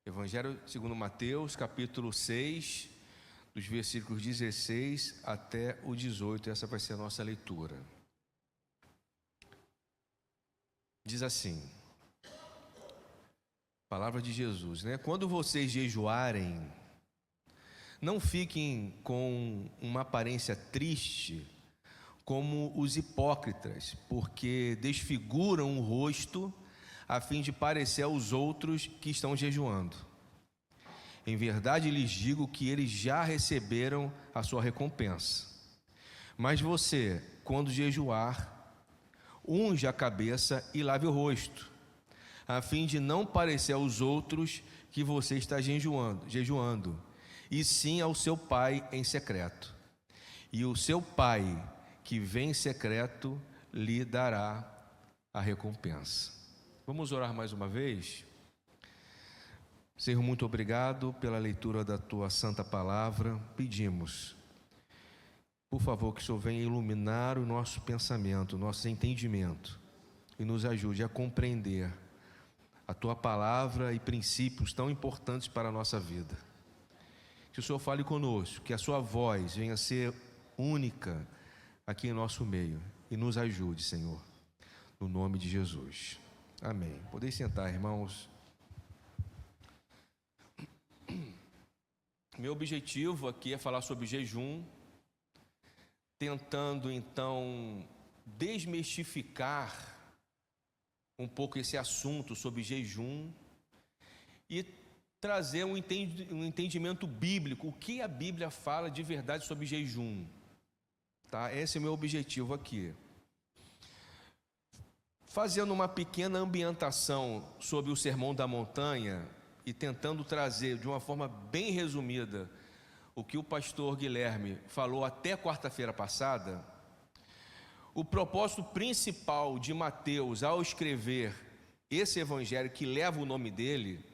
Evangelho segundo Mateus, capítulo 6, dos versículos 16 até o 18, essa vai ser a nossa leitura. Diz assim, palavra de Jesus, né? Quando vocês jejuarem, não fiquem com uma aparência triste, como os hipócritas, porque desfiguram o rosto, a fim de parecer aos outros que estão jejuando. Em verdade lhes digo que eles já receberam a sua recompensa. Mas você, quando jejuar, unja a cabeça e lave o rosto, a fim de não parecer aos outros que você está jejuando, e sim ao seu Pai em secreto. E o seu Pai, que vem em secreto, lhe dará a recompensa. Vamos orar mais uma vez? Senhor, muito obrigado pela leitura da Tua Santa Palavra. Pedimos, por favor, que o Senhor venha iluminar o nosso pensamento, o nosso entendimento, e nos ajude a compreender a Tua Palavra e princípios tão importantes para a nossa vida. Que o Senhor fale conosco, que a Sua voz venha a ser única aqui em nosso meio, e nos ajude, Senhor, no nome de Jesus. Amém. Podem sentar, irmãos. Meu objetivo aqui é falar sobre jejum, tentando então desmistificar um pouco esse assunto sobre jejum e trazer um entendimento bíblico, o que a Bíblia fala de verdade sobre jejum, tá? Esse é o meu objetivo aqui. Fazendo uma pequena ambientação sobre o Sermão da Montanha e tentando trazer de uma forma bem resumida o que o pastor Guilherme falou até quarta-feira passada, o propósito principal de Mateus ao escrever esse evangelho que leva o nome dele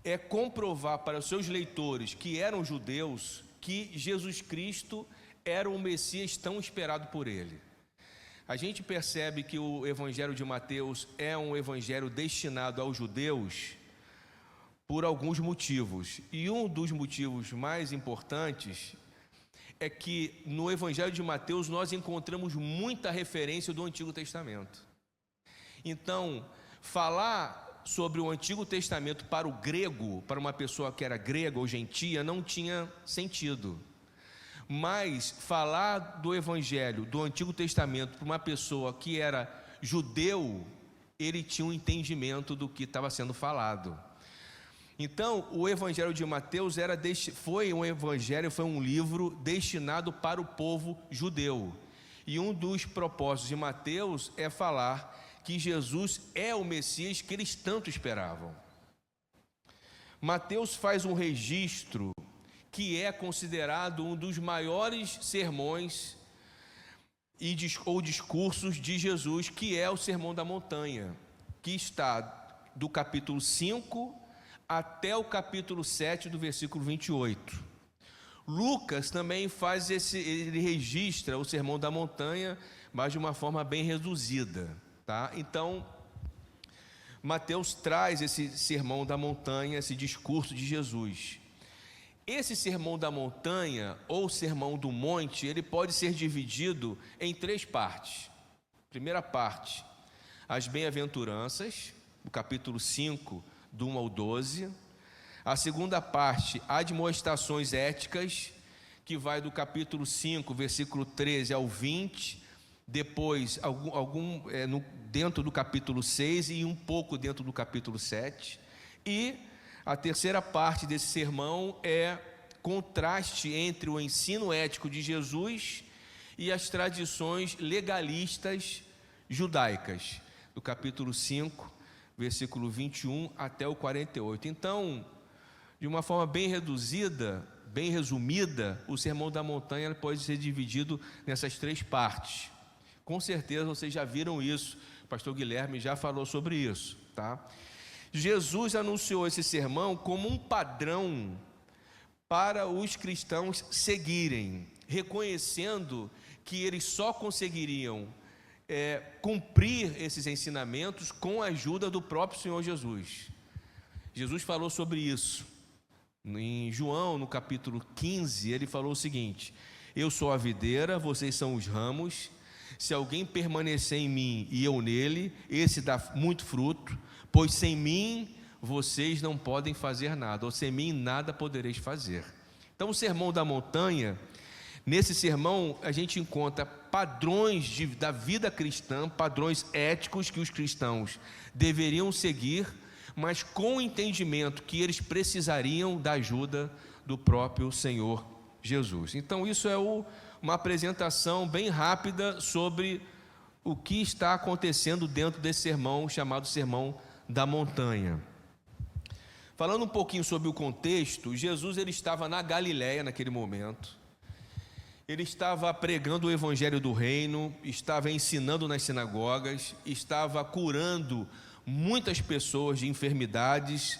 é comprovar para os seus leitores que eram judeus que Jesus Cristo era o Messias tão esperado por ele. A gente percebe que o evangelho de Mateus é um evangelho destinado aos judeus por alguns motivos. E um dos motivos mais importantes é que no evangelho de Mateus nós encontramos muita referência do Antigo Testamento. Então, falar sobre o Antigo Testamento para o grego, para uma pessoa que era grega ou gentia, não tinha sentido. Mas falar do Evangelho, do Antigo Testamento, para uma pessoa que era judeu, ele tinha um entendimento do que estava sendo falado. Então, o Evangelho de Mateus foi um livro destinado para o povo judeu. E um dos propósitos de Mateus é falar que Jesus é o Messias que eles tanto esperavam. Mateus faz um registro que é considerado um dos maiores sermões ou discursos de Jesus, que é o Sermão da Montanha, que está do capítulo 5 até o capítulo 7 do versículo 28. Lucas também ele registra o Sermão da Montanha, mas de uma forma bem reduzida, tá? Então, Mateus traz esse Sermão da Montanha, esse discurso de Jesus. Esse Sermão da Montanha, ou Sermão do Monte, ele pode ser dividido em 3 partes. Primeira parte, as bem-aventuranças, do capítulo 5, do 1 ao 12. A segunda parte, admoestações éticas, que vai do capítulo 5, versículo 13 ao 20. Depois, dentro do capítulo 6 e um pouco dentro do capítulo 7. E a terceira parte desse sermão é contraste entre o ensino ético de Jesus e as tradições legalistas judaicas, do capítulo 5, versículo 21 até o 48. Então, de uma forma bem reduzida, bem resumida, o Sermão da Montanha pode ser dividido nessas 3 partes. Com certeza vocês já viram isso, o pastor Guilherme já falou sobre isso, tá? Jesus anunciou esse sermão como um padrão para os cristãos seguirem, reconhecendo que eles só conseguiriam cumprir esses ensinamentos com a ajuda do próprio Senhor Jesus. Jesus falou sobre isso. Em João, no capítulo 15, ele falou o seguinte: eu sou a videira, vocês são os ramos. Se alguém permanecer em mim e eu nele, esse dá muito fruto, pois sem mim vocês não podem fazer nada, ou sem mim nada podereis fazer. Então, o Sermão da Montanha, nesse sermão a gente encontra padrões da vida cristã, padrões éticos que os cristãos deveriam seguir, mas com o entendimento que eles precisariam da ajuda do próprio Senhor Jesus. Então, isso é uma apresentação bem rápida sobre o que está acontecendo dentro desse sermão chamado Sermão da Montanha. Falando um pouquinho sobre o contexto, Jesus ele estava na Galiléia naquele momento. Ele estava pregando o evangelho do reino, estava ensinando nas sinagogas, estava curando muitas pessoas de enfermidades,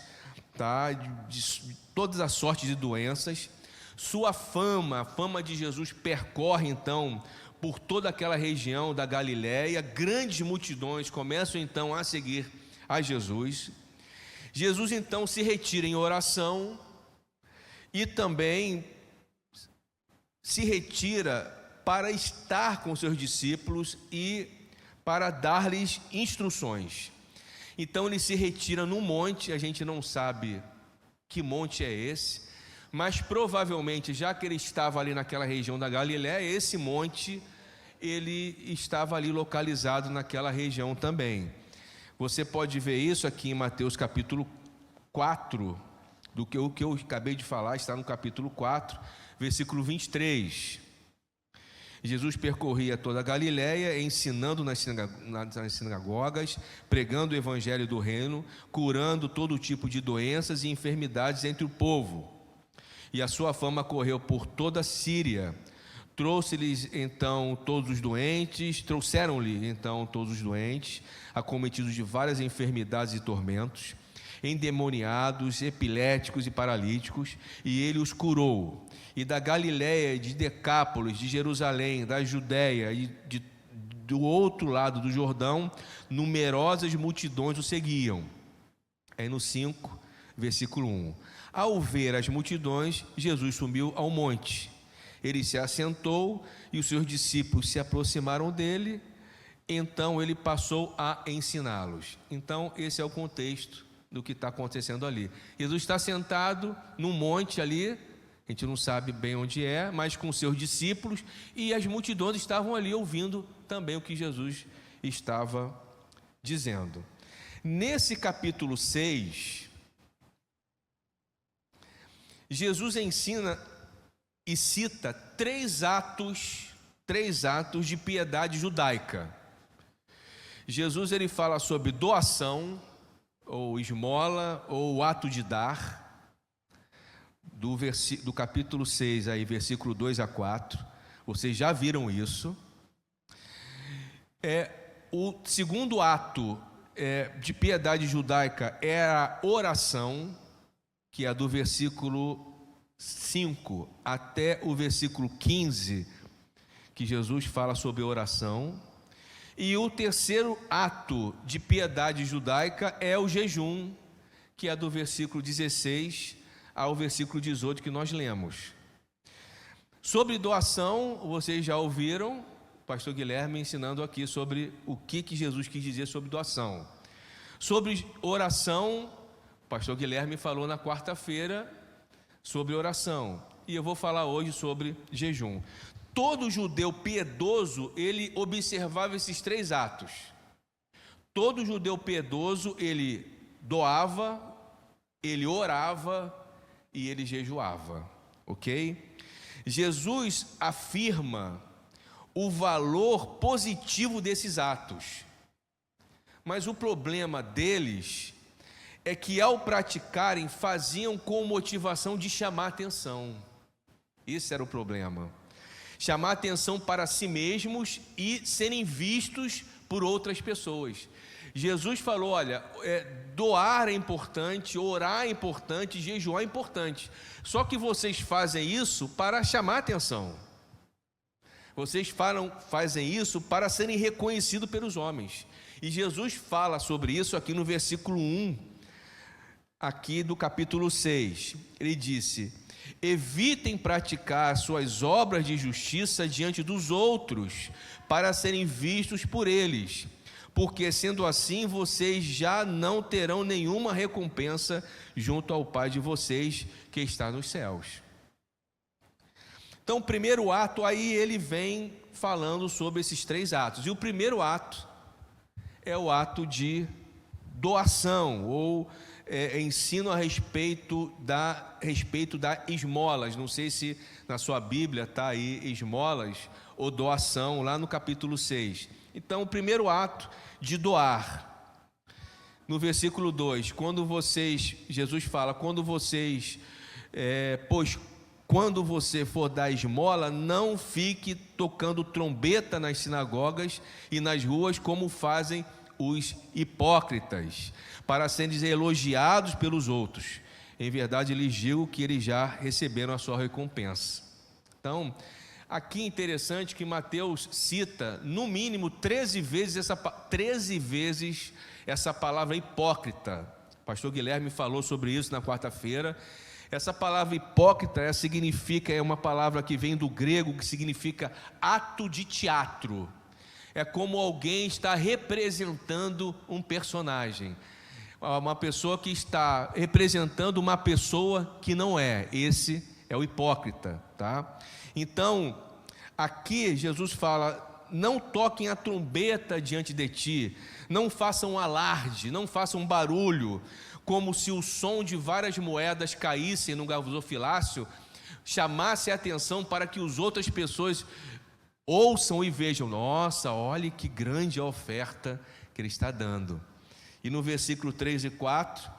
tá? de todas as sortes de doenças. Sua fama, a fama de Jesus percorre então por toda aquela região da Galiléia. Grandes multidões começam então a seguir a Jesus. Jesus então se retira em oração e também se retira para estar com seus discípulos e para dar-lhes instruções. Então ele se retira num monte, a gente não sabe que monte é esse, mas provavelmente, já que ele estava ali naquela região da Galiléia, esse monte, ele estava ali localizado naquela região também. Você pode ver isso aqui em Mateus capítulo 4, o que eu acabei de falar está no capítulo 4, versículo 23. Jesus percorria toda a Galiléia, ensinando nas sinagogas, pregando o evangelho do reino, curando todo tipo de doenças e enfermidades entre o povo. E a sua fama correu por toda a Síria. Trouxeram-lhe então todos os doentes, acometidos de várias enfermidades e tormentos, endemoniados, epiléticos e paralíticos, e ele os curou. E da Galiléia, de Decápolis, de Jerusalém, da Judéia e do outro lado do Jordão, numerosas multidões o seguiam. Aí no 5, versículo 1. Ao ver as multidões, Jesus subiu ao monte. Ele se assentou e os seus discípulos se aproximaram dele. Então ele passou a ensiná-los. Então esse é o contexto do que está acontecendo ali. Jesus está sentado num monte ali, a gente não sabe bem onde é, mas com seus discípulos, e as multidões estavam ali ouvindo também o que Jesus estava dizendo. Nesse capítulo 6, Jesus ensina e cita três atos de piedade judaica. Jesus ele fala sobre doação, ou esmola, ou ato de dar, do capítulo 6, aí, versículo 2 a 4, vocês já viram isso. O segundo ato de piedade judaica é a oração, que é do versículo 5 até o versículo 15, que Jesus fala sobre oração. E o terceiro ato de piedade judaica é o jejum, que é do versículo 16 ao versículo 18 que nós lemos. Sobre doação, vocês já ouviram o pastor Guilherme ensinando aqui sobre o que Jesus quis dizer sobre doação. Sobre oração, o pastor Guilherme falou na quarta-feira sobre oração, e eu vou falar hoje sobre jejum. Todo judeu piedoso, ele observava esses três atos. Todo judeu piedoso, ele doava, ele orava e ele jejuava, ok? Jesus afirma o valor positivo desses atos, mas o problema deles é que ao praticarem, faziam com motivação de chamar atenção. Esse era o problema. Chamar atenção para si mesmos e serem vistos por outras pessoas. Jesus falou, olha, doar é importante, orar é importante, jejuar é importante. Só que vocês fazem isso para chamar atenção. Vocês fazem isso para serem reconhecidos pelos homens. E Jesus fala sobre isso aqui no versículo 1. aqui do capítulo 6. Ele disse: evitem praticar suas obras de justiça diante dos outros, para serem vistos por eles, porque sendo assim vocês já não terão nenhuma recompensa junto ao Pai de vocês que está nos céus. Então, o primeiro ato, aí ele vem falando sobre esses 3 atos. E o primeiro ato é o ato de doação, ou ensino a respeito da esmolas. Não sei se na sua Bíblia está aí esmolas ou doação, lá no capítulo 6. Então, o primeiro ato de doar, no versículo 2, Jesus fala, quando você for dar esmola, não fique tocando trombeta nas sinagogas e nas ruas, como fazem os hipócritas, para serem elogiados pelos outros. Em verdade, lhes digo que eles já receberam a sua recompensa. Então, aqui é interessante que Mateus cita, no mínimo, 13 vezes essa palavra hipócrita. O pastor Guilherme falou sobre isso na quarta-feira. Essa palavra hipócrita é uma palavra que vem do grego, que significa ato de teatro. É como alguém está representando um personagem, uma pessoa que está representando uma pessoa que não é. Esse é o hipócrita, tá? Então, aqui Jesus fala: não toquem a trombeta diante de ti, não façam alarde, não façam barulho, como se o som de várias moedas caíssem no gasofilácio, chamasse a atenção para que as outras pessoas ouçam e vejam: nossa, olhe que grande a oferta que ele está dando. E no versículo 3 e 4,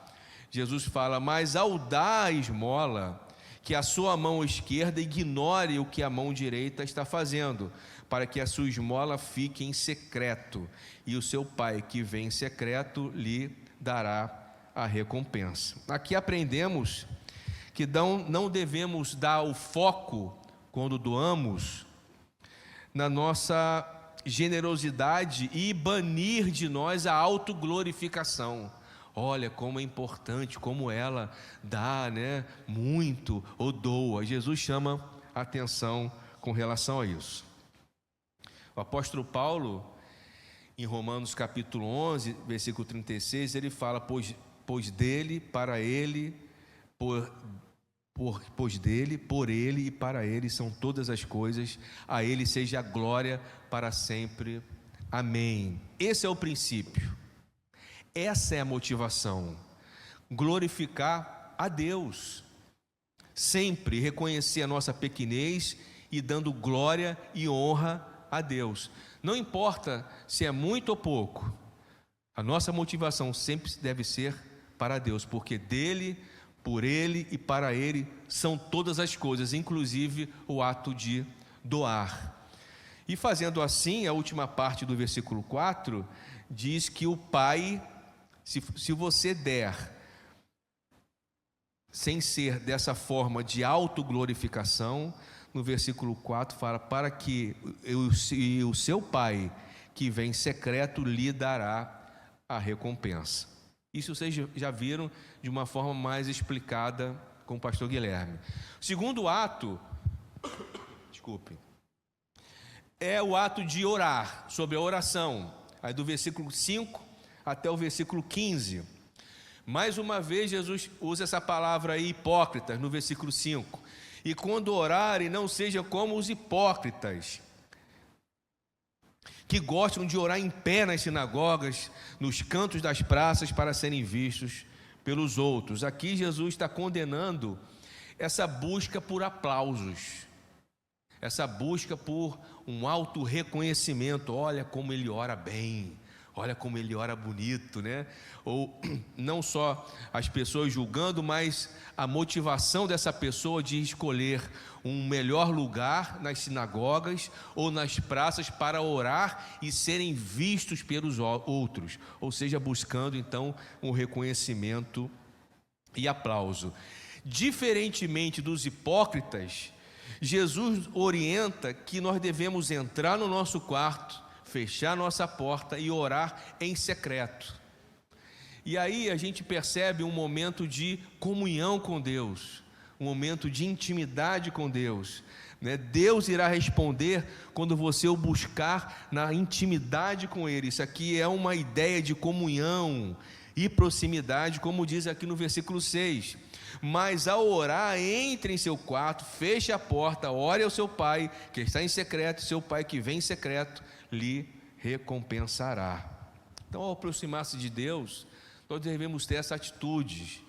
Jesus fala: mas ao dar a esmola, que a sua mão esquerda ignore o que a mão direita está fazendo, para que a sua esmola fique em secreto, e o seu Pai que vem em secreto lhe dará a recompensa. Aqui aprendemos que não devemos dar o foco, quando doamos, na nossa generosidade e banir de nós a autoglorificação. Olha como é importante, como ela dá, né, muito ou doa. Jesus chama a atenção com relação a isso. O apóstolo Paulo, em Romanos capítulo 11, versículo 36, ele fala: pois dele, para ele, pois dele, por ele e para ele são todas as coisas, a ele seja a glória para sempre. Amém. Esse é o princípio, essa é a motivação: glorificar a Deus, sempre reconhecer a nossa pequenez e dando glória e honra a Deus. Não importa se é muito ou pouco, a nossa motivação sempre deve ser para Deus, porque dele, por ele e para ele são todas as coisas, inclusive o ato de doar. E fazendo assim, a última parte do versículo 4 diz que o Pai, se você der sem ser dessa forma de autoglorificação, no versículo 4 fala: para que o seu Pai que vem em secreto lhe dará a recompensa. Isso vocês já viram de uma forma mais explicada com o pastor Guilherme. O segundo ato, é o ato de orar, sobre a oração, aí do versículo 5 até o versículo 15. Mais uma vez Jesus usa essa palavra aí, hipócritas, no versículo 5. E quando orarem, não sejam como os hipócritas, que gostam de orar em pé nas sinagogas, nos cantos das praças, para serem vistos pelos outros. Aqui Jesus está condenando essa busca por aplausos, essa busca por um auto-reconhecimento. Olha como ele ora bem, olha como ele ora bonito, né? Ou não só as pessoas julgando, mas a motivação dessa pessoa de escolher um melhor lugar nas sinagogas ou nas praças para orar e serem vistos pelos outros, ou seja, buscando então um reconhecimento e aplauso. Diferentemente dos hipócritas, Jesus orienta que nós devemos entrar no nosso quarto, fechar nossa porta e orar em secreto. E aí a gente percebe um momento de comunhão com Deus, um momento de intimidade com Deus, né? Deus irá responder quando você o buscar na intimidade com Ele. Isso aqui é uma ideia de comunhão e proximidade, como diz aqui no versículo 6. Mas ao orar, entre em seu quarto, feche a porta, ore ao seu pai que está em secreto, e seu pai que vem em secreto lhe recompensará. Então, ao aproximar-se de Deus, nós devemos ter essa atitude,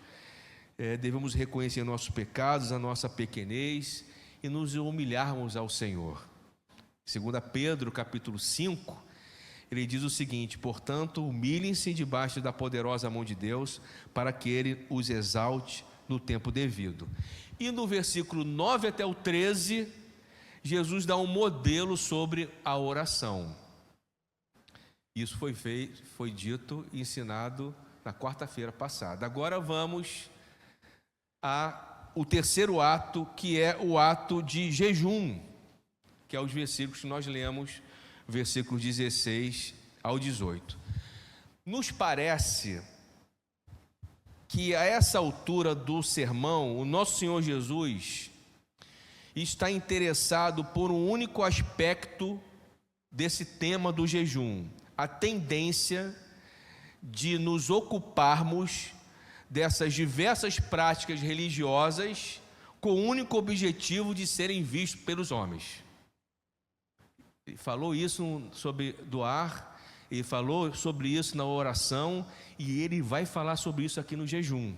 devemos reconhecer nossos pecados, a nossa pequenez e nos humilharmos ao Senhor. 2 Pedro capítulo 5, ele diz o seguinte: portanto, humilhem-se debaixo da poderosa mão de Deus, para que Ele os exalte no tempo devido. E no versículo 9 até o 13, Jesus dá um modelo sobre a oração. Isso foi dito e ensinado na quarta-feira passada. Agora vamos ao terceiro ato, que é o ato de jejum, que é os versículos que nós lemos, versículos 16 ao 18. Nos parece que a essa altura do sermão, o nosso Senhor Jesus está interessado por um único aspecto desse tema do jejum: a tendência de nos ocuparmos dessas diversas práticas religiosas com o único objetivo de serem vistos pelos homens. Ele falou isso sobre doar, ele falou sobre isso na oração, e ele vai falar sobre isso aqui no jejum.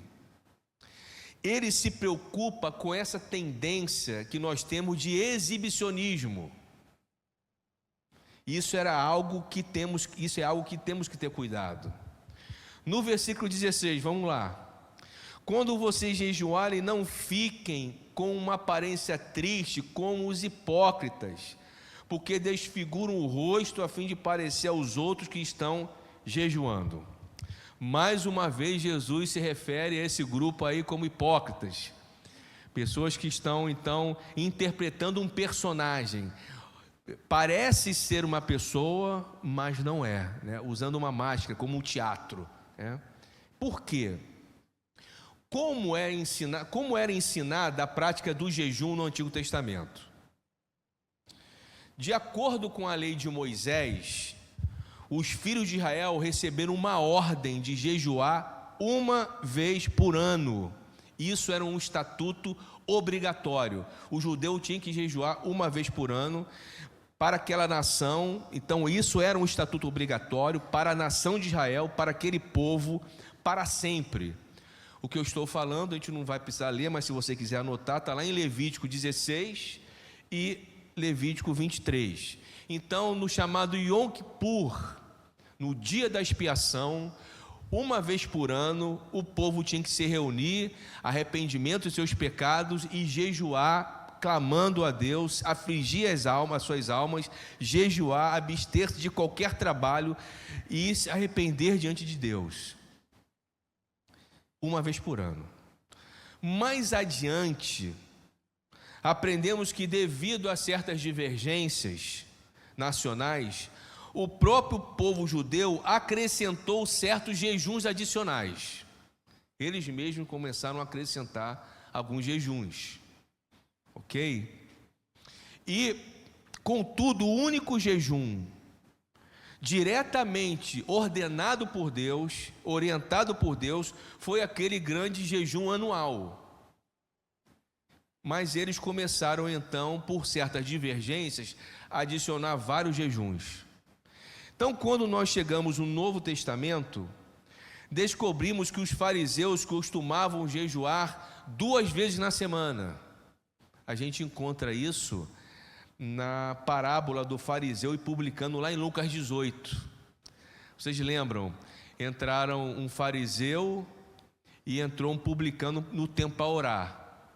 Ele se preocupa com essa tendência que nós temos de exibicionismo. Isso é algo que temos que ter cuidado. No versículo 16, vamos lá. Quando vocês jejuarem, não fiquem com uma aparência triste como os hipócritas, porque desfiguram o rosto a fim de parecer aos outros que estão jejuando. Mais uma vez, Jesus se refere a esse grupo aí como hipócritas, pessoas que estão então interpretando um personagem. Parece ser uma pessoa, mas não é, né? Usando uma máscara, como um teatro, né? Por quê? Como era ensinada a prática do jejum no Antigo Testamento? De acordo com a lei de Moisés, os filhos de Israel receberam uma ordem de jejuar uma vez por ano. Isso era um estatuto obrigatório. O judeu tinha que jejuar uma vez por ano para aquela nação. Então isso era um estatuto obrigatório para a nação de Israel, para aquele povo, para sempre. O que eu estou falando, a gente não vai precisar ler, mas se você quiser anotar, está lá em Levítico 16 e Levítico 23. Então, no chamado Yom Kippur, no dia da expiação, uma vez por ano, o povo tinha que se reunir, arrependimento dos seus pecados e jejuar, clamando a Deus, afligir as suas almas, jejuar, abster-se de qualquer trabalho e se arrepender diante de Deus. Uma vez por ano. Mais adiante, aprendemos que devido a certas divergências nacionais, o próprio povo judeu acrescentou certos jejuns adicionais. Eles mesmos começaram a acrescentar alguns jejuns, ok? E, contudo, o único jejum diretamente ordenado por Deus, orientado por Deus, foi aquele grande jejum anual. Mas eles começaram então, por certas divergências, a adicionar vários jejuns. Então, quando nós chegamos no Novo Testamento, descobrimos que os fariseus costumavam jejuar 2 vezes na semana. A gente encontra isso na parábola do fariseu e publicano lá em Lucas 18. Vocês lembram? Entraram um fariseu e entrou um publicano no templo para orar.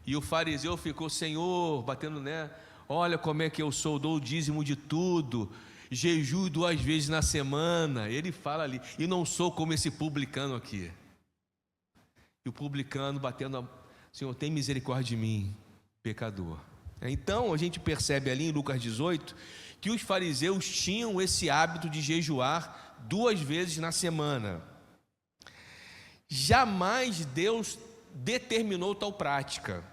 E o fariseu ficou: Senhor, batendo, né? Olha como é que eu sou, dou o dízimo de tudo, jejuo 2 vezes na semana. Ele fala ali, e não sou como esse publicano aqui. E o publicano batendo: Senhor, tem misericórdia de mim, pecador. Então a gente percebe ali em Lucas 18 que os fariseus tinham esse hábito de jejuar 2 vezes na semana. Jamais Deus determinou tal prática,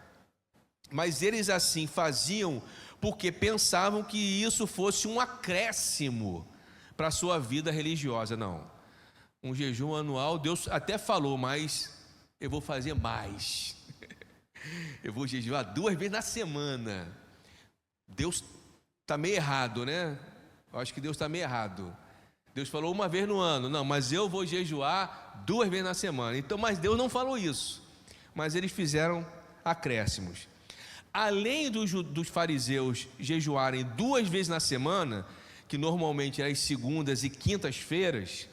mas eles assim faziam porque pensavam que isso fosse um acréscimo para a sua vida religiosa. Não, um jejum anual, Deus até falou, mas eu vou fazer mais. Eu vou jejuar 2 vezes na semana. Deus está meio errado, né? Eu acho que Deus está meio errado. Deus falou 1 vez no ano. Não, mas eu vou jejuar 2 vezes na semana. Então, mas Deus não falou isso. Mas eles fizeram acréscimos. Além dos fariseus jejuarem 2 vezes na semana, que normalmente eram as segundas e quintas-feiras,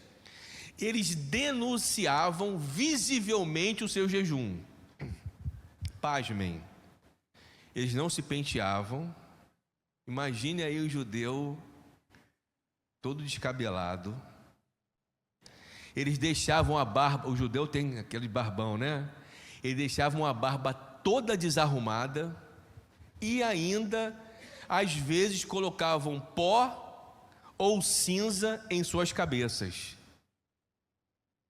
eles denunciavam visivelmente o seu jejum. Pasmem, eles não se penteavam. Imagine aí o judeu todo descabelado. Eles deixavam a barba, o judeu tem aquele barbão, né? Eles deixavam a barba toda desarrumada e ainda, às vezes, colocavam pó ou cinza em suas cabeças.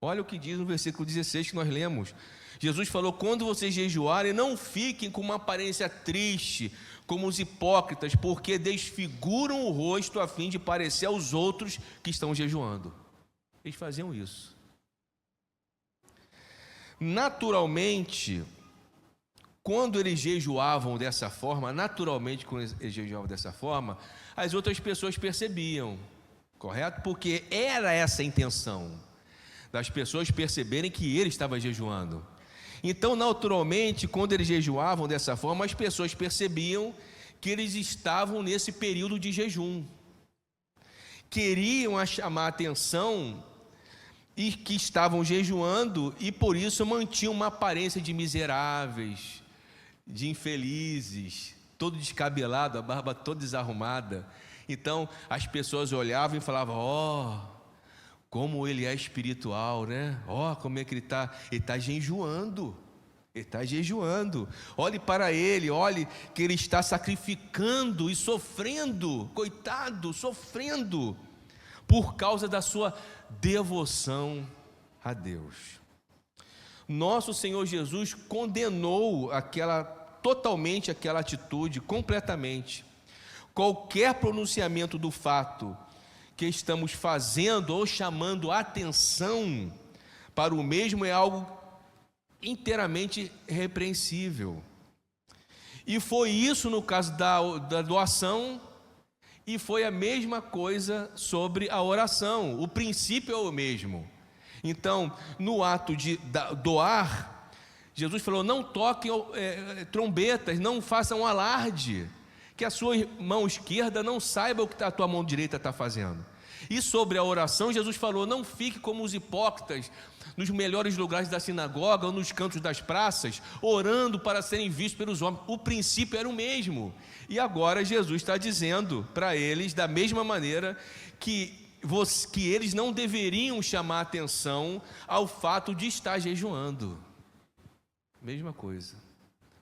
Olha o que diz no versículo 16 que nós lemos. Jesus falou: quando vocês jejuarem, não fiquem com uma aparência triste, como os hipócritas, porque desfiguram o rosto a fim de parecer aos outros que estão jejuando. Eles faziam isso. Naturalmente, quando eles jejuavam dessa forma, as outras pessoas percebiam, correto? Porque era essa a intenção, das pessoas perceberem que ele estava jejuando. Então, naturalmente, quando eles jejuavam dessa forma, as pessoas percebiam que eles estavam nesse período de jejum. Queriam chamar a atenção e que estavam jejuando, e por isso mantinham uma aparência de miseráveis, de infelizes, todo descabelado, a barba toda desarrumada. Então, as pessoas olhavam e falavam: ó, como ele é espiritual, né? Ó, como é que ele está jejuando. Ele está jejuando. Olhe para ele, olhe que ele está sacrificando e sofrendo, coitado, sofrendo, por causa da sua devoção a Deus. Nosso Senhor Jesus condenou totalmente aquela atitude, completamente. Qualquer pronunciamento do fato que estamos fazendo ou chamando atenção para o mesmo é algo inteiramente repreensível. E foi isso no caso da doação, e foi a mesma coisa sobre a oração. O princípio é o mesmo. Então, no ato de doar, Jesus falou: não toquem trombetas, não façam alarde, que a sua mão esquerda não saiba o que a tua mão direita está fazendo. E sobre a oração, Jesus falou: não fique como os hipócritas nos melhores lugares da sinagoga ou nos cantos das praças, orando para serem vistos pelos homens. O princípio era o mesmo. E agora Jesus está dizendo para eles, da mesma maneira, que eles não deveriam chamar atenção ao fato de estar jejuando. Mesma coisa,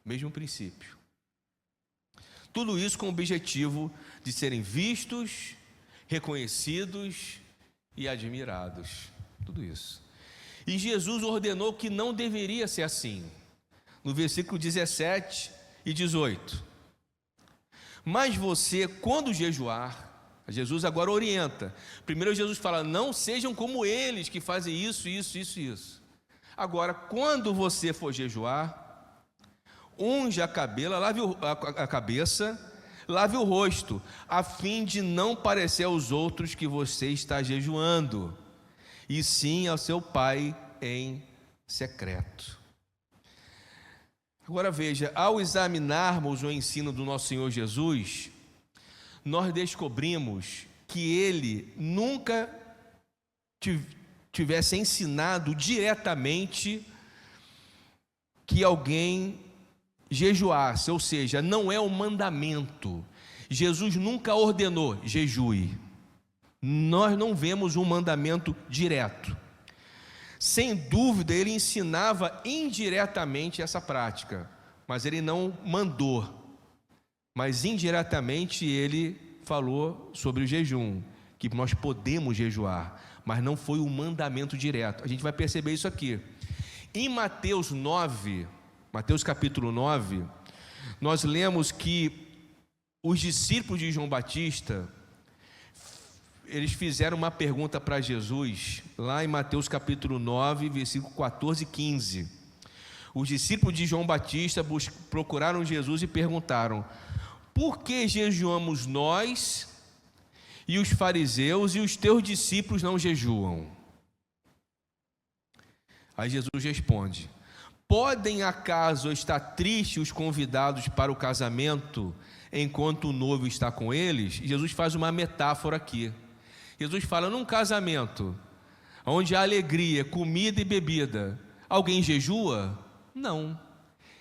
mesmo princípio. Tudo isso com o objetivo de serem vistos, reconhecidos e admirados. Tudo isso. E Jesus ordenou que não deveria ser assim. No versículo 17 e 18. Mas você, quando jejuar, Jesus agora orienta. Primeiro Jesus fala: não sejam como eles que fazem isso, isso, isso, isso. Agora, quando você for jejuar, unja a cabeça, lave o rosto, a fim de não parecer aos outros que você está jejuando, e sim ao seu Pai em secreto. Agora veja, ao examinarmos o ensino do nosso Senhor Jesus, nós descobrimos que ele nunca tivesse ensinado diretamente que alguém jejuasse, ou seja, não é um mandamento. Jesus nunca ordenou: jejue. Nós não vemos um mandamento direto. Sem dúvida, ele ensinava indiretamente essa prática, mas ele não mandou. Mas indiretamente ele falou sobre o jejum, que nós podemos jejuar, mas não foi um mandamento direto. A gente vai perceber isso aqui. Em Mateus 9, Mateus capítulo 9, nós lemos que os discípulos de João Batista, eles fizeram uma pergunta para Jesus, lá em Mateus capítulo 9, versículo 14 e 15. Os discípulos de João Batista procuraram Jesus e perguntaram: por que jejuamos nós e os fariseus e os teus discípulos não jejuam? Aí Jesus responde: podem acaso estar tristes os convidados para o casamento enquanto o noivo está com eles? Jesus faz uma metáfora aqui. Jesus fala: num casamento onde há alegria, comida e bebida, alguém jejua? Não.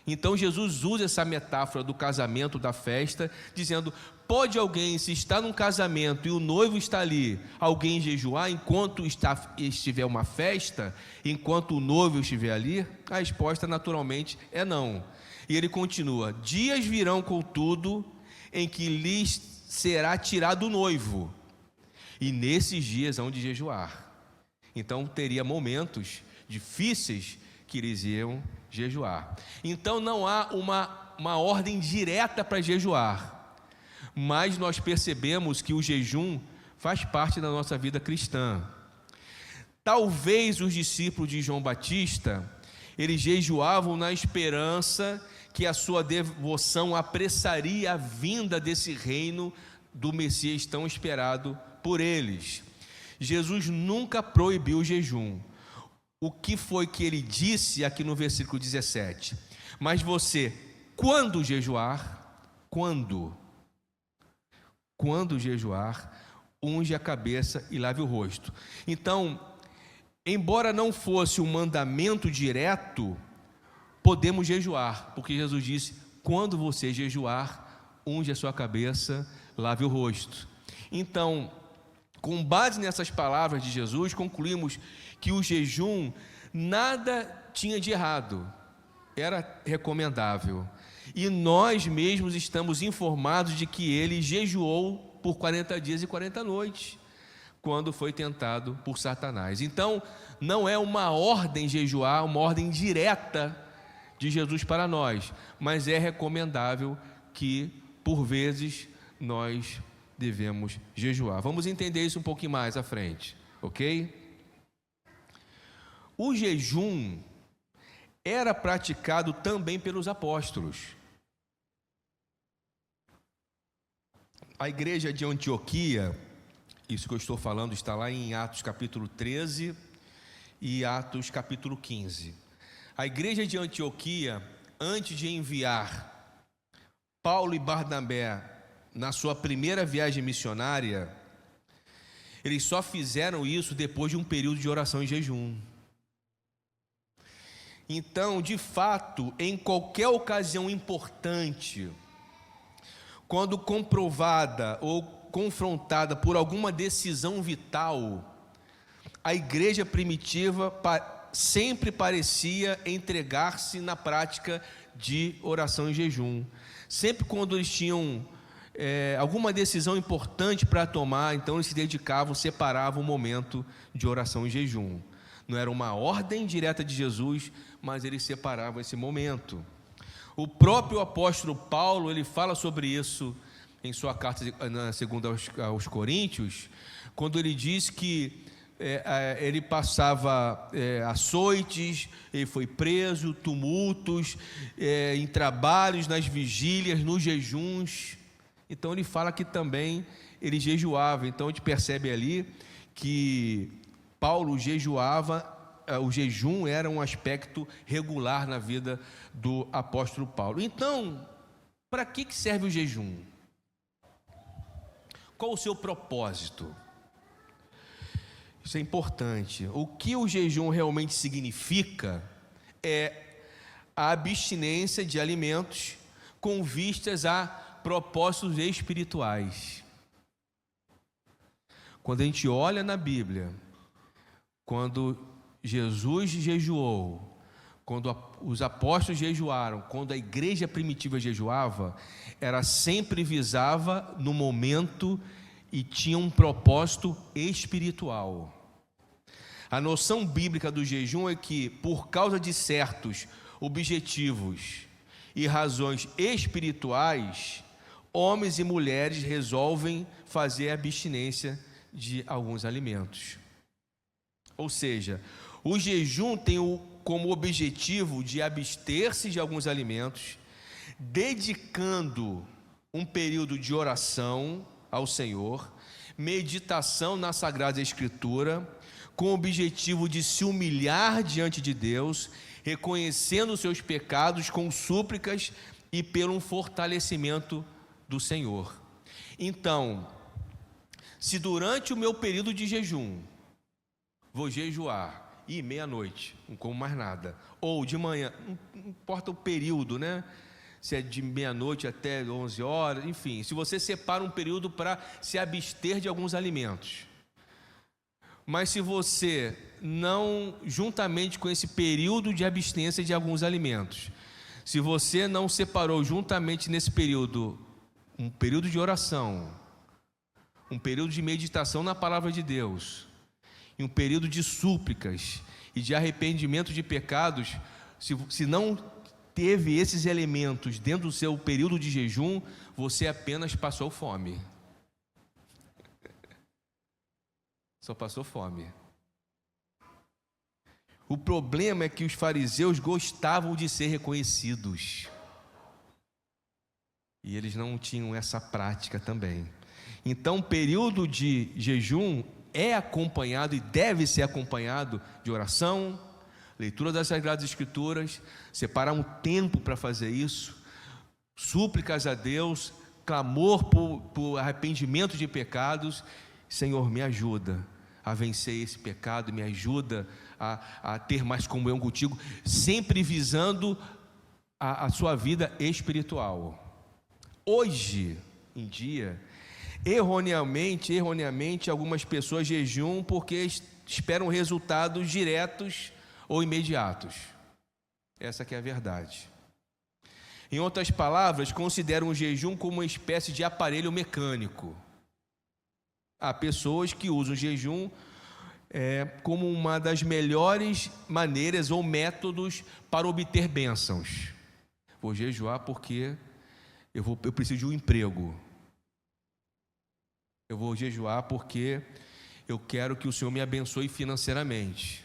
Então Jesus usa essa metáfora do casamento, da festa, dizendo: pode alguém, se está num casamento e o noivo está ali, alguém jejuar enquanto estiver uma festa, enquanto o noivo estiver ali? A resposta naturalmente é não. E ele continua: dias virão, contudo, em que lhes será tirado o noivo, e nesses dias hão de jejuar. Então teria momentos difíceis que eles iam jejuar. Então não há uma ordem direta para jejuar, mas nós percebemos que o jejum faz parte da nossa vida cristã. Talvez os discípulos de João Batista, eles jejuavam na esperança que a sua devoção apressaria a vinda desse reino do Messias tão esperado por eles. Jesus nunca proibiu o jejum. O que foi que ele disse aqui no versículo 17? Mas você, quando jejuar, quando jejuar, unge a cabeça e lave o rosto. Então, embora não fosse um mandamento direto, podemos jejuar, porque Jesus disse: quando você jejuar, unge a sua cabeça, lave o rosto. Então, com base nessas palavras de Jesus, concluímos que o jejum nada tinha de errado, era recomendável. E nós mesmos estamos informados de que ele jejuou por 40 dias e 40 noites, quando foi tentado por Satanás. Então, não é uma ordem jejuar, uma ordem direta de Jesus para nós, mas é recomendável que, por vezes, nós devemos jejuar. Vamos entender isso um pouquinho mais à frente, ok? O jejum era praticado também pelos apóstolos. A igreja de Antioquia, isso que eu estou falando está lá em Atos capítulo 13 e Atos capítulo 15. A igreja de Antioquia, antes de enviar Paulo e Barnabé na sua primeira viagem missionária, eles só fizeram isso depois de um período de oração e jejum. Então, de fato, em qualquer ocasião importante, quando comprovada ou confrontada por alguma decisão vital, a igreja primitiva sempre parecia entregar-se na prática de oração e jejum. Sempre quando eles tinham alguma decisão importante para tomar, então eles se dedicavam, separavam o momento de oração e jejum. Não era uma ordem direta de Jesus, mas eles separavam esse momento. O próprio apóstolo Paulo, ele fala sobre isso em sua carta na segunda aos Coríntios, quando ele diz que ele passava açoites, ele foi preso, tumultos, em trabalhos, nas vigílias, nos jejuns. Então ele fala que também ele jejuava. Então a gente percebe ali que Paulo jejuava, o jejum era um aspecto regular na vida do apóstolo Paulo. Então, para que serve o jejum? Qual o seu propósito? Isso é importante. O que o jejum realmente significa é a abstinência de alimentos com vistas a propósitos espirituais. Quando a gente olha na Bíblia, quando Jesus jejuou, quando os apóstolos jejuaram, quando a igreja primitiva jejuava, era sempre visava no momento e tinha um propósito espiritual. A noção bíblica do jejum é que, por causa de certos objetivos e razões espirituais, homens e mulheres resolvem fazer abstinência de alguns alimentos. Ou seja, o jejum tem como objetivo de abster-se de alguns alimentos, dedicando um período de oração ao Senhor, meditação na Sagrada Escritura, com o objetivo de se humilhar diante de Deus, reconhecendo os seus pecados com súplicas e pelo fortalecimento do Senhor. Então, se durante o meu período de jejum, vou jejuar, e meia-noite, não como mais nada, ou de manhã, não importa o período, né? Se é de meia-noite até 11 horas, enfim, se você separa um período para se abster de alguns alimentos, mas se você não, juntamente com esse período de abstinência de alguns alimentos, se você não separou juntamente nesse período, um período de oração, um período de meditação na palavra de Deus, e um período de súplicas e de arrependimento de pecados, se não teve esses elementos dentro do seu período de jejum, você apenas passou fome. Só passou fome. O problema é que os fariseus gostavam de ser reconhecidos. E eles não tinham essa prática também. Então, o período de jejum é acompanhado e deve ser acompanhado de oração, leitura das Sagradas Escrituras, separar um tempo para fazer isso, súplicas a Deus, clamor por arrependimento de pecados. Senhor, me ajuda a vencer esse pecado, me ajuda a ter mais comunhão contigo, sempre visando a sua vida espiritual. Hoje em dia, erroneamente, algumas pessoas jejuam porque esperam resultados diretos ou imediatos. Essa que é a verdade. Em outras palavras, consideram o jejum como uma espécie de aparelho mecânico. Há pessoas que usam o jejum como uma das melhores maneiras ou métodos para obter bênçãos. Vou jejuar porque eu preciso de um emprego. Eu vou jejuar porque eu quero que o Senhor me abençoe financeiramente.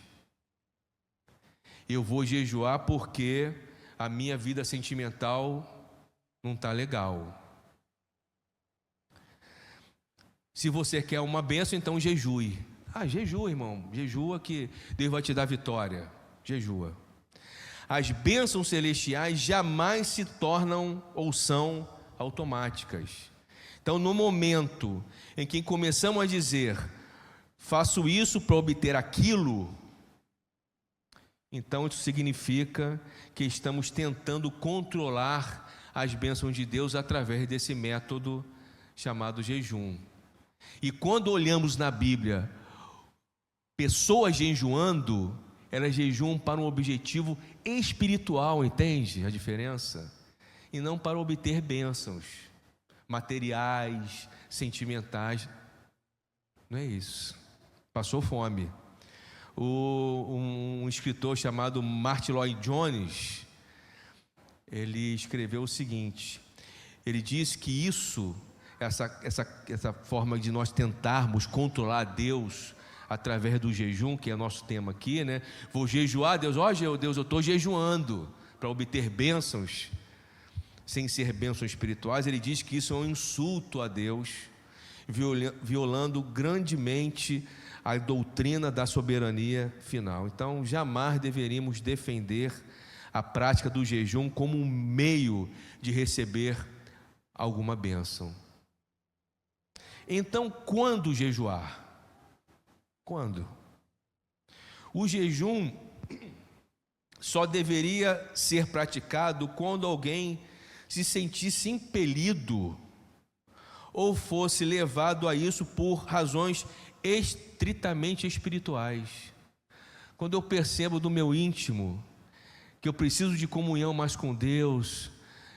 Eu vou jejuar porque a minha vida sentimental não está legal. Se você quer uma bênção, então jejue. Jejua, irmão. Jejua que Deus vai te dar vitória. Jejua. As bênçãos celestiais jamais se tornam ou são automáticas. Então, no momento em que começamos a dizer, faço isso para obter aquilo, então isso significa que estamos tentando controlar as bênçãos de Deus através desse método chamado jejum. E quando olhamos na Bíblia, pessoas jejuando, elas jejuam para um objetivo espiritual, entende a diferença? E não para obter bênçãos materiais, sentimentais. Não é isso. Passou fome. Um escritor chamado Martyn Lloyd-Jones, ele escreveu o seguinte: ele diz que essa forma de nós tentarmos controlar Deus através do jejum, que é nosso tema aqui, né? Vou jejuar, Deus, Deus, eu estou jejuando para obter bênçãos, sem ser bênçãos espirituais. Ele diz que isso é um insulto a Deus, violando grandemente a doutrina da soberania final. Então, jamais deveríamos defender a prática do jejum como um meio de receber alguma bênção. Então, quando jejuar? Quando? O jejum só deveria ser praticado quando alguém se sentisse impelido ou fosse levado a isso por razões estritamente espirituais. Quando eu percebo do meu íntimo que eu preciso de comunhão mais com Deus,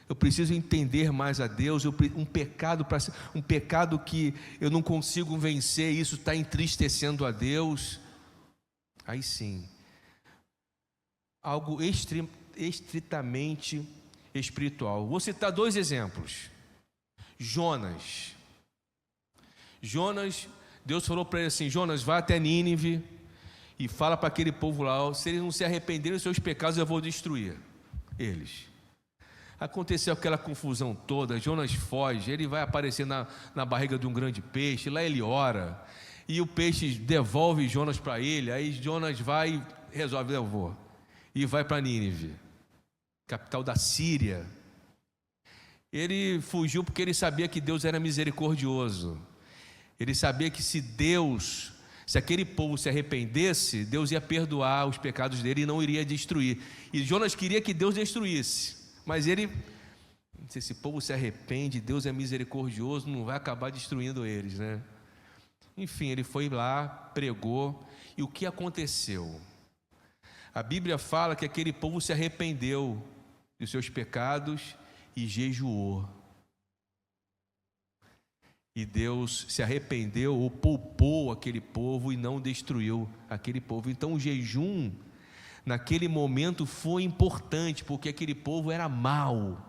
eu preciso entender mais a Deus, um pecado que eu não consigo vencer, isso está entristecendo a Deus, aí sim, algo estritamente espiritual. Vou citar 2 exemplos. Jonas, Deus falou para ele assim: Jonas, vá até Nínive e fala para aquele povo lá, se eles não se arrependerem dos seus pecados, eu vou destruir eles. Aconteceu aquela confusão toda, Jonas foge, ele vai aparecer na barriga de um grande peixe, lá ele ora, e o peixe devolve Jonas para ele, aí Jonas vai e resolve: eu vou, e vai para Nínive, capital da Síria. Ele fugiu porque ele sabia que Deus era misericordioso, ele sabia que se aquele povo se arrependesse, Deus ia perdoar os pecados dele e não iria destruir. E Jonas queria que Deus destruísse, mas se esse povo se arrepende, Deus é misericordioso, não vai acabar destruindo eles, né? Enfim, ele foi lá, pregou, e o que aconteceu? A Bíblia fala que aquele povo se arrependeu dos seus pecados e jejuou. E Deus se arrependeu ou poupou aquele povo e não destruiu aquele povo. Então o jejum naquele momento foi importante, porque aquele povo era mau,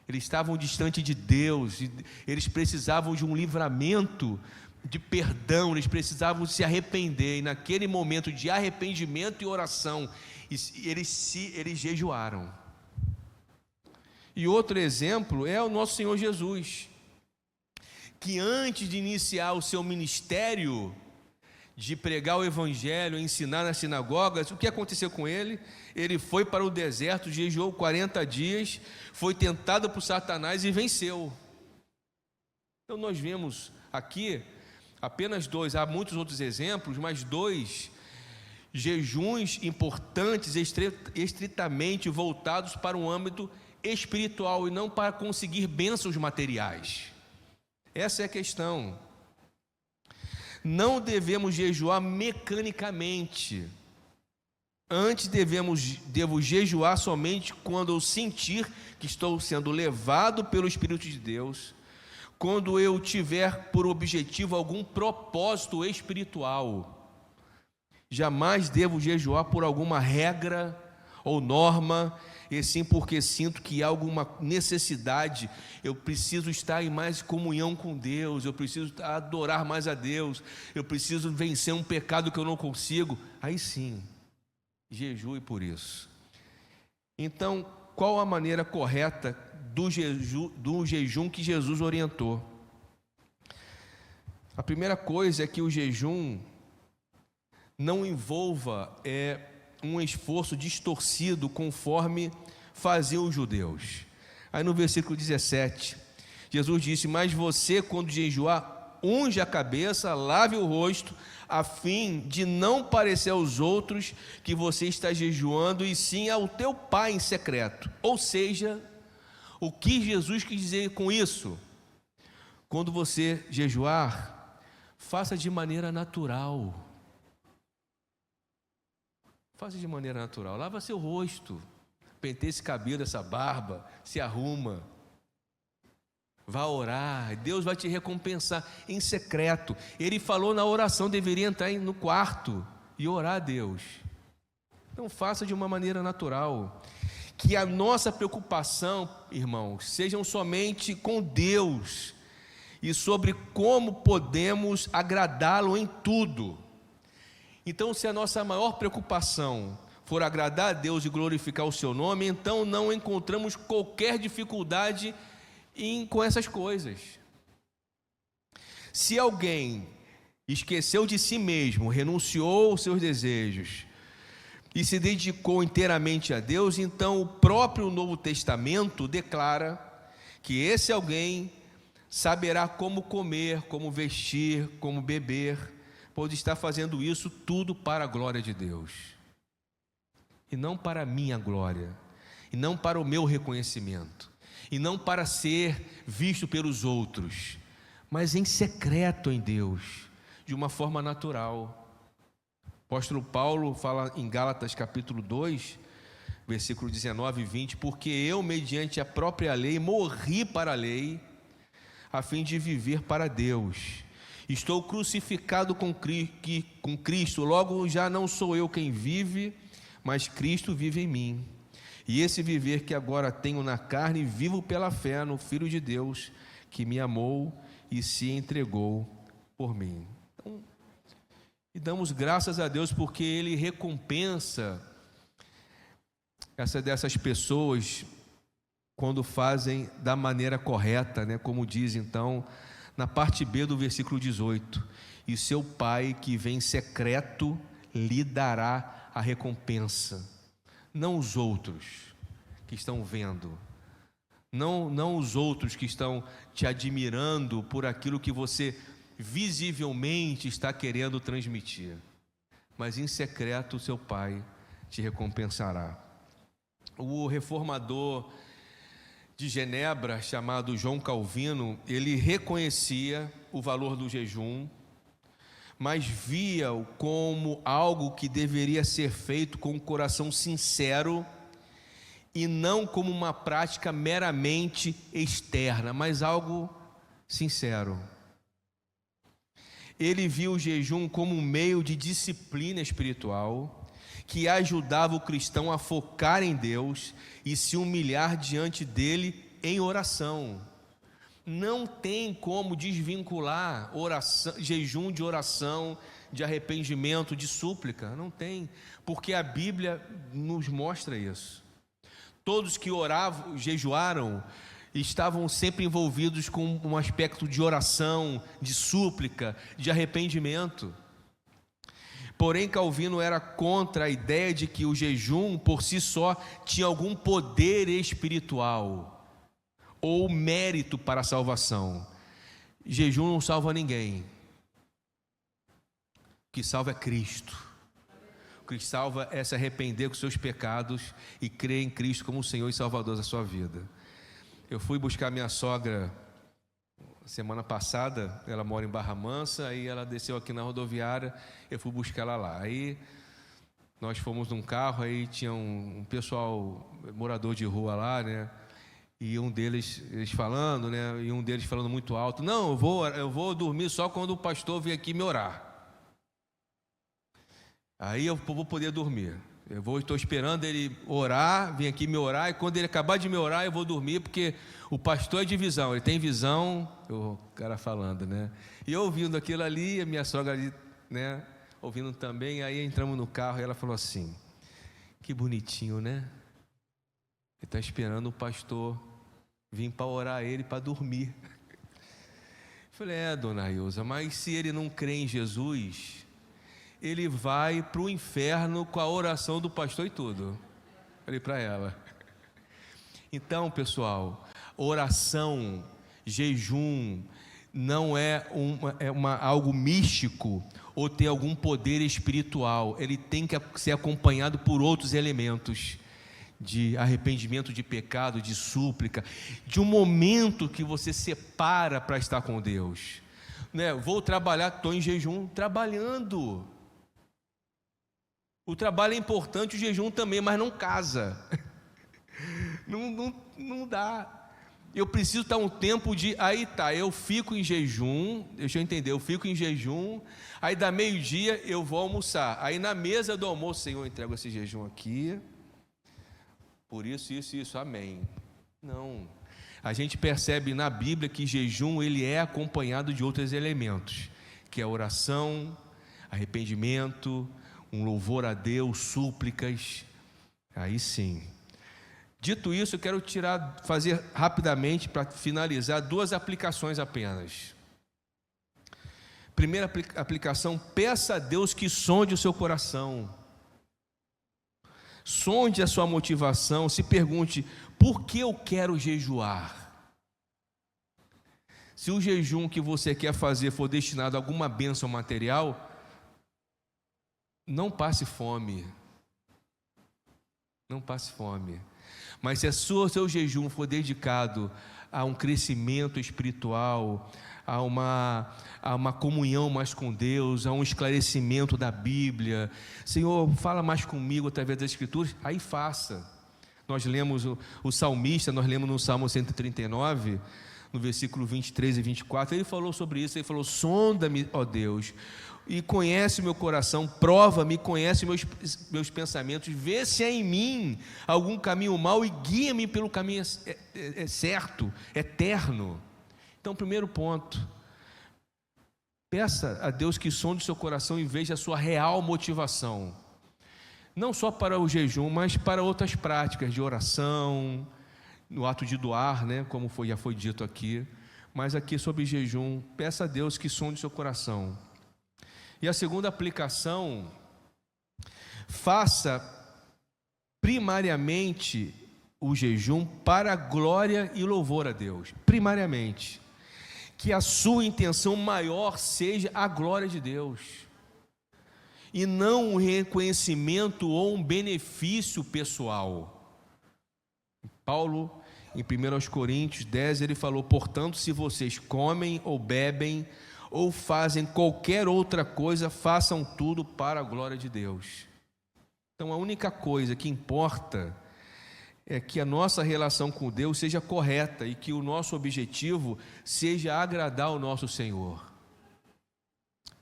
eles estavam distante de Deus, eles precisavam de um livramento, de perdão, eles precisavam se arrepender, e naquele momento de arrependimento e oração, eles jejuaram. E outro exemplo é o nosso Senhor Jesus, que antes de iniciar o seu ministério, de pregar o evangelho, ensinar nas sinagogas, o que aconteceu com ele? Ele foi para o deserto, jejuou 40 dias, foi tentado por Satanás e venceu. Então nós vemos aqui apenas 2, há muitos outros exemplos, mas 2 jejuns importantes, estritamente voltados para um âmbito espiritual e não para conseguir bênçãos materiais. Essa é a questão. Não devemos jejuar mecanicamente. Antes devo jejuar somente quando eu sentir que estou sendo levado pelo Espírito de Deus, quando eu tiver por objetivo algum propósito espiritual. Jamais devo jejuar por alguma regra ou norma, e sim porque sinto que há alguma necessidade, eu preciso estar em mais comunhão com Deus, eu preciso adorar mais a Deus, eu preciso vencer um pecado que eu não consigo, aí sim, jejue por isso. Então, qual a maneira correta do jejum que Jesus orientou? A primeira coisa é que o jejum não envolva um esforço distorcido conforme faziam os judeus. Aí no versículo 17, Jesus disse: mas você, quando jejuar, unge a cabeça, lave o rosto, a fim de não parecer aos outros que você está jejuando, e sim ao teu Pai em secreto. Ou seja, o que Jesus quis dizer com isso? Quando você jejuar, faça de maneira natural. Faça de maneira natural, lava seu rosto, penteie esse cabelo, essa barba, se arruma, vá orar, Deus vai te recompensar em secreto. Ele falou na oração, deveria entrar no quarto e orar a Deus. Então faça de uma maneira natural, que a nossa preocupação, irmãos, sejam somente com Deus e sobre como podemos agradá-lo em tudo. Então, se a nossa maior preocupação for agradar a Deus e glorificar o seu nome, então não encontramos qualquer dificuldade com essas coisas. Se alguém esqueceu de si mesmo, renunciou aos seus desejos e se dedicou inteiramente a Deus, então o próprio Novo Testamento declara que esse alguém saberá como comer, como vestir, como beber, pode estar fazendo isso tudo para a glória de Deus, e não para a minha glória, e não para o meu reconhecimento, e não para ser visto pelos outros, mas em secreto em Deus, de uma forma natural. O apóstolo Paulo fala em Gálatas capítulo 2, versículo 19 e 20, porque eu, mediante a própria lei, morri para a lei, a fim de viver para Deus. Estou crucificado com Cristo, logo já não sou eu quem vive, mas Cristo vive em mim. E esse viver que agora tenho na carne, vivo pela fé no Filho de Deus, que me amou e se entregou por mim. Então, e damos graças a Deus porque Ele recompensa dessas pessoas quando fazem da maneira correta, né? Como diz então na parte B do versículo 18: e seu Pai que vem em secreto lhe dará a recompensa. Não os outros que estão vendo, não os outros que estão te admirando por aquilo que você visivelmente está querendo transmitir, mas em secreto o seu Pai te recompensará. O reformador de Genebra, chamado João Calvino, ele reconhecia o valor do jejum, mas via-o como algo que deveria ser feito com um coração sincero e não como uma prática meramente externa, mas algo sincero. Ele viu o jejum como um meio de disciplina espiritual que ajudava o cristão a focar em Deus e se humilhar diante dele em oração. Não tem como desvincular jejum de oração, de arrependimento, de súplica. Não tem, porque a Bíblia nos mostra isso. Todos que oravam, jejuaram, estavam sempre envolvidos com um aspecto de oração, de súplica, de arrependimento. Porém, Calvino era contra a ideia de que o jejum por si só tinha algum poder espiritual ou mérito para a salvação. Jejum não salva ninguém. O que salva é Cristo. O que salva é se arrepender com seus pecados e crer em Cristo como o Senhor e Salvador da sua vida. Eu fui buscar minha sogra semana passada, ela mora em Barra Mansa, aí ela desceu aqui na rodoviária, eu fui buscar ela lá. Aí nós fomos num carro, aí tinha um pessoal, morador de rua lá, né? E eles falando, né? E um deles falando muito alto: não, eu vou dormir só quando o pastor vier aqui me orar. Aí eu vou poder dormir. Estou esperando ele orar, vir aqui me orar, e quando ele acabar de me orar, eu vou dormir, porque o pastor é de visão, ele tem visão, o cara falando, né? E eu ouvindo aquilo ali, a minha sogra ali, né? Ouvindo também, aí entramos no carro e ela falou assim: que bonitinho, né? Ele está esperando o pastor vir para orar ele para dormir. Eu falei: dona Ilza, mas se ele não crê em Jesus, ele vai para o inferno com a oração do pastor e tudo. Falei para ela. Então, pessoal, oração, jejum, não é algo místico ou tem algum poder espiritual. Ele tem que ser acompanhado por outros elementos de arrependimento de pecado, de súplica, de um momento que você separa para estar com Deus, né? Vou trabalhar, estou em jejum, trabalhando. O trabalho é importante, o jejum também, mas não casa. Não dá. Eu preciso estar um tempo de... Aí tá, eu fico em jejum, deixa eu entender, eu fico em jejum, aí dá meio-dia eu vou almoçar. Aí na mesa do almoço: Senhor, eu entrego esse jejum aqui, por isso, amém. Não. A gente percebe na Bíblia que jejum ele é acompanhado de outros elementos, que é oração, arrependimento, um louvor a Deus, súplicas. Aí sim. Dito isso, eu quero fazer rapidamente, para finalizar, 2 aplicações apenas. Primeira aplicação: peça a Deus que sonde o seu coração, sonde a sua motivação, se pergunte: por que eu quero jejuar? Se o jejum que você quer fazer for destinado a alguma bênção material, não passe fome. Não passe fome. Mas se seu jejum for dedicado a um crescimento espiritual, a uma comunhão mais com Deus, a um esclarecimento da Bíblia, Senhor, fala mais comigo através das Escrituras, aí faça. Nós lemos o salmista, nós lemos no Salmo 139, no versículo 23 e 24, ele falou sobre isso, ele falou: sonda-me, ó Deus, e conhece o meu coração, prova-me, conhece meus pensamentos, vê se há em mim algum caminho mau e guia-me pelo caminho certo, eterno. Então, primeiro ponto, peça a Deus que sonde o seu coração e veja a sua real motivação, não só para o jejum, mas para outras práticas de oração, no ato de doar, né, como já foi dito aqui, mas aqui sobre jejum, peça a Deus que sonde o seu coração. E a segunda aplicação, faça primariamente o jejum para a glória e louvor a Deus, primariamente, que a sua intenção maior seja a glória de Deus, e não um reconhecimento ou um benefício pessoal. Paulo, em 1 Coríntios 10, ele falou: portanto, se vocês comem ou bebem, ou fazem qualquer outra coisa, façam tudo para a glória de Deus. Então a única coisa que importa é que a nossa relação com Deus seja correta e que o nosso objetivo seja agradar ao nosso Senhor.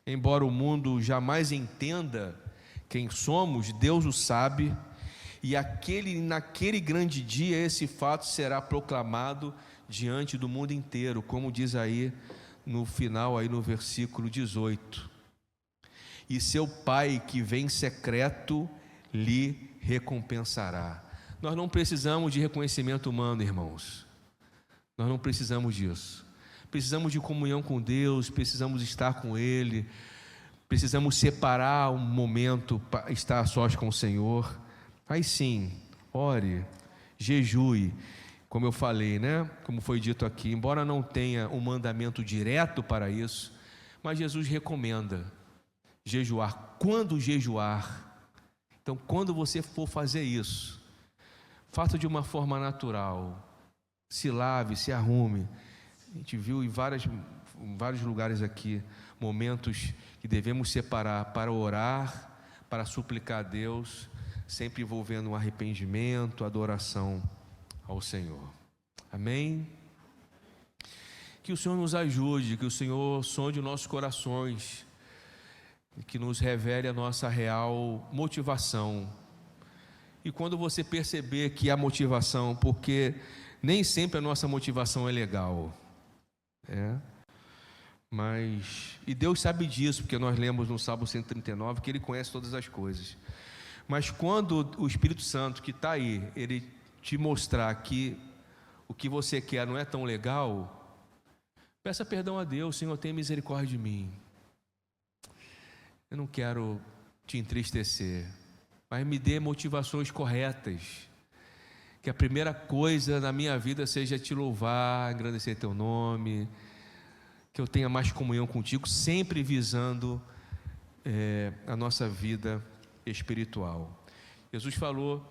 Embora o mundo jamais entenda quem somos, Deus o sabe, e naquele grande dia esse fato será proclamado diante do mundo inteiro, como diz aí no final, aí no versículo 18: e seu Pai que vem em secreto lhe recompensará. Nós não precisamos de reconhecimento humano, irmãos, nós não precisamos disso. Precisamos de comunhão com Deus, precisamos estar com Ele, precisamos separar um momento para estar a sós com o Senhor. Aí sim, ore, jejue, como eu falei, né? Como foi dito aqui, embora não tenha um mandamento direto para isso, mas Jesus recomenda jejuar. Quando jejuar? Então, quando você for fazer isso, faça de uma forma natural, se lave, se arrume. A gente viu em vários lugares aqui, momentos que devemos separar para orar, para suplicar a Deus, sempre envolvendo um arrependimento, adoração ao Senhor. Amém? Que o Senhor nos ajude, que o Senhor sonde os nossos corações, que nos revele a nossa real motivação. E quando você perceber que há motivação, porque nem sempre a nossa motivação é legal, e Deus sabe disso, porque nós lemos no Salmo 139 que Ele conhece todas as coisas. Mas quando o Espírito Santo que está aí, ele te mostrar que o que você quer não é tão legal, peça perdão a Deus: Senhor, tenha misericórdia de mim, eu não quero te entristecer, mas me dê motivações corretas, que a primeira coisa na minha vida seja te louvar, engrandecer teu nome, que eu tenha mais comunhão contigo, sempre visando a nossa vida espiritual. Jesus falou: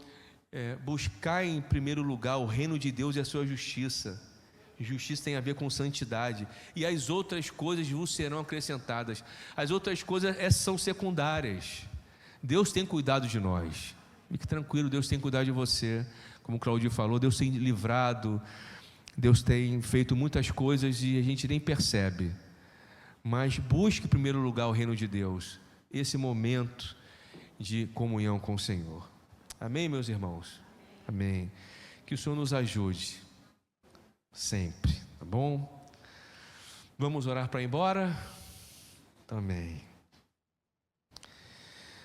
buscar em primeiro lugar o reino de Deus e a sua justiça. Justiça tem a ver com santidade, e as outras coisas vos serão acrescentadas. As outras coisas são secundárias. Deus tem cuidado de nós, fique tranquilo, Deus tem cuidado de você. Como o Claudio falou, Deus tem livrado, Deus tem feito muitas coisas e a gente nem percebe. Mas busque em primeiro lugar o reino de Deus, esse momento de comunhão com o Senhor. Amém, meus irmãos? Amém. Que o Senhor nos ajude sempre, tá bom? Vamos orar para ir embora? Amém.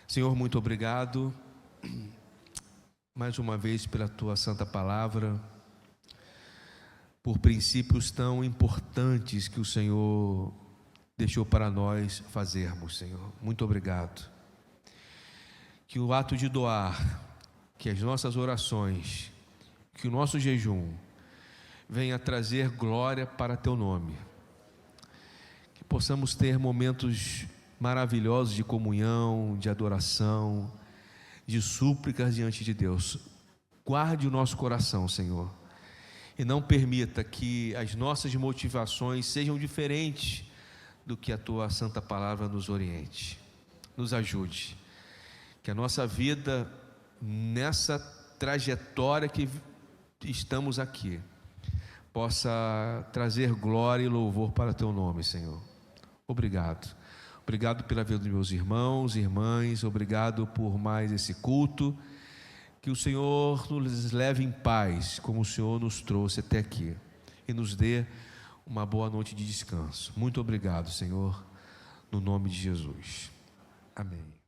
Senhor, muito obrigado mais uma vez pela tua santa palavra, por princípios tão importantes que o Senhor deixou para nós fazermos, Senhor. Muito obrigado. Que o ato de doar, que as nossas orações, que o nosso jejum venha trazer glória para teu nome, que possamos ter momentos maravilhosos de comunhão, de adoração, de súplicas diante de Deus. Guarde o nosso coração, Senhor, e não permita que as nossas motivações sejam diferentes do que a tua santa palavra nos oriente. Nos ajude, que a nossa vida nessa trajetória que estamos aqui possa trazer glória e louvor para Teu nome, Senhor. Obrigado. Obrigado pela vida dos meus irmãos e irmãs, obrigado por mais esse culto. Que o Senhor nos leve em paz, como o Senhor nos trouxe até aqui, e nos dê uma boa noite de descanso. Muito obrigado, Senhor, no nome de Jesus. Amém.